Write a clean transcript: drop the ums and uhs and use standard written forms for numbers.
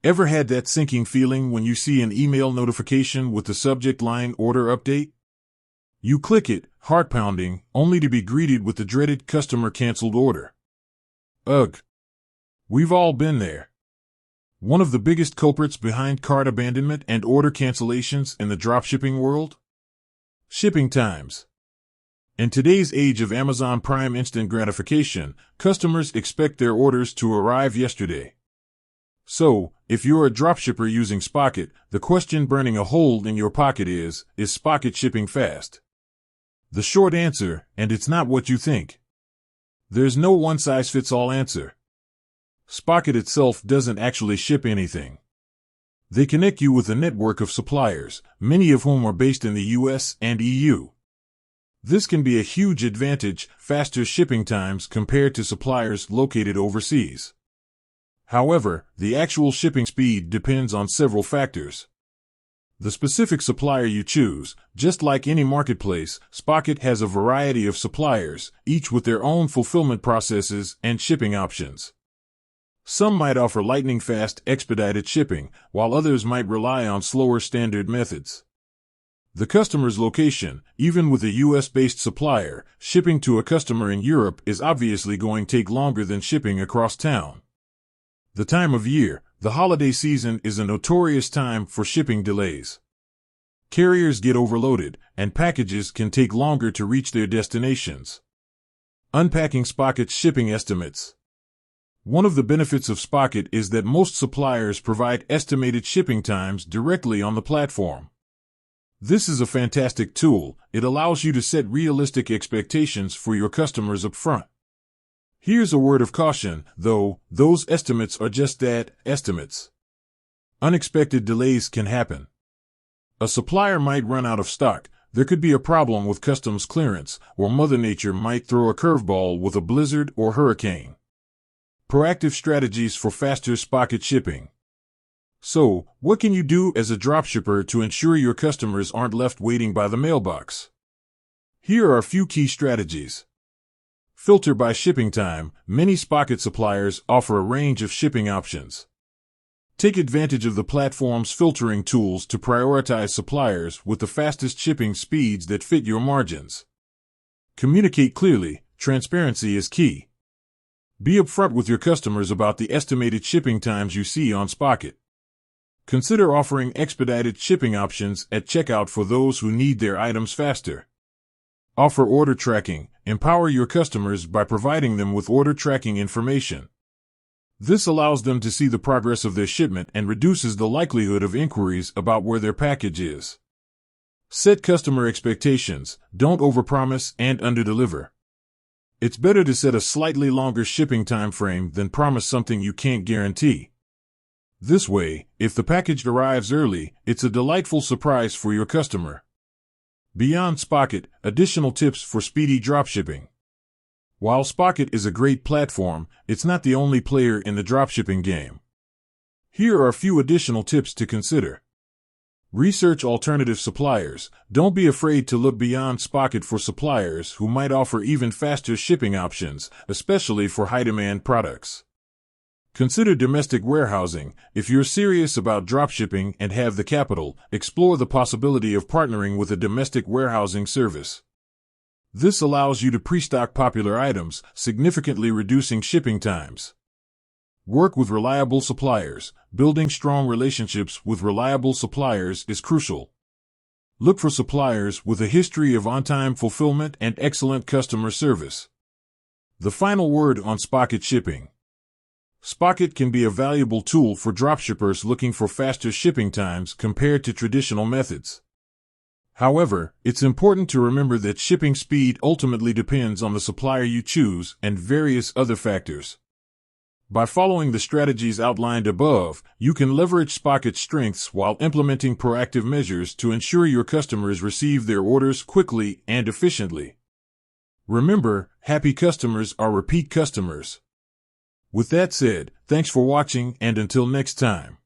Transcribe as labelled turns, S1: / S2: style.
S1: Ever had that sinking feeling when you see an email notification with the subject line "Order Update"? You click it, heart pounding, only to be greeted with the dreaded "Customer canceled order." Ugh. We've all been there. One of the biggest culprits behind cart abandonment and order cancellations in the dropshipping world? Shipping times. In today's age of Amazon Prime instant gratification, customers expect their orders to arrive yesterday. So, if you're a dropshipper using Spocket, the question burning a hole in your pocket is Spocket shipping fast? The short answer, and it's not what you think. There's no one-size-fits-all answer. Spocket itself doesn't actually ship anything. They connect you with a network of suppliers, many of whom are based in the US and EU. This can be a huge advantage, faster shipping times compared to suppliers located overseas. However, the actual shipping speed depends on several factors. The specific supplier you choose, just like any marketplace, Spocket has a variety of suppliers, each with their own fulfillment processes and shipping options. Some might offer lightning-fast, expedited shipping, while others might rely on slower standard methods. The customer's location, even with a US-based supplier, shipping to a customer in Europe is obviously going to take longer than shipping across town. The time of year, the holiday season, is a notorious time for shipping delays. Carriers get overloaded, and packages can take longer to reach their destinations. Unpacking Spocket's shipping estimates. One of the benefits of Spocket is that most suppliers provide estimated shipping times directly on the platform. This is a fantastic tool. It allows you to set realistic expectations for your customers up front. Here's a word of caution, though: those estimates are just that, estimates. Unexpected delays can happen. A supplier might run out of stock, there could be a problem with customs clearance, or Mother Nature might throw a curveball with a blizzard or hurricane. Proactive strategies for faster Spocket shipping. So, what can you do as a dropshipper to ensure your customers aren't left waiting by the mailbox? Here are a few key strategies. Filter by shipping time. Many Spocket suppliers offer a range of shipping options. Take advantage of the platform's filtering tools to prioritize suppliers with the fastest shipping speeds that fit your margins. Communicate clearly. Transparency is key. Be upfront with your customers about the estimated shipping times you see on Spocket. Consider offering expedited shipping options at checkout for those who need their items faster. Offer order tracking. Empower your customers by providing them with order tracking information. This allows them to see the progress of their shipment and reduces the likelihood of inquiries about where their package is. Set customer expectations. Don't overpromise and underdeliver. It's better to set a slightly longer shipping time frame than promise something you can't guarantee. This way, if the package arrives early, it's a delightful surprise for your customer. Beyond Spocket, additional tips for speedy dropshipping. While Spocket is a great platform, it's not the only player in the dropshipping game. Here are a few additional tips to consider. Research alternative suppliers. Don't be afraid to look beyond Spocket for suppliers who might offer even faster shipping options, especially for high-demand products. Consider domestic warehousing. If you're serious about dropshipping and have the capital, explore the possibility of partnering with a domestic warehousing service. This allows you to pre-stock popular items, significantly reducing shipping times. Work with reliable suppliers. Building strong relationships with reliable suppliers is crucial. Look for suppliers with a history of on-time fulfillment and excellent customer service. The final word on Spocket shipping. Spocket can be a valuable tool for dropshippers looking for faster shipping times compared to traditional methods. However, it's important to remember that shipping speed ultimately depends on the supplier you choose and various other factors. By following the strategies outlined above, you can leverage Spocket's strengths while implementing proactive measures to ensure your customers receive their orders quickly and efficiently. Remember, happy customers are repeat customers. With that said, thanks for watching, and until next time.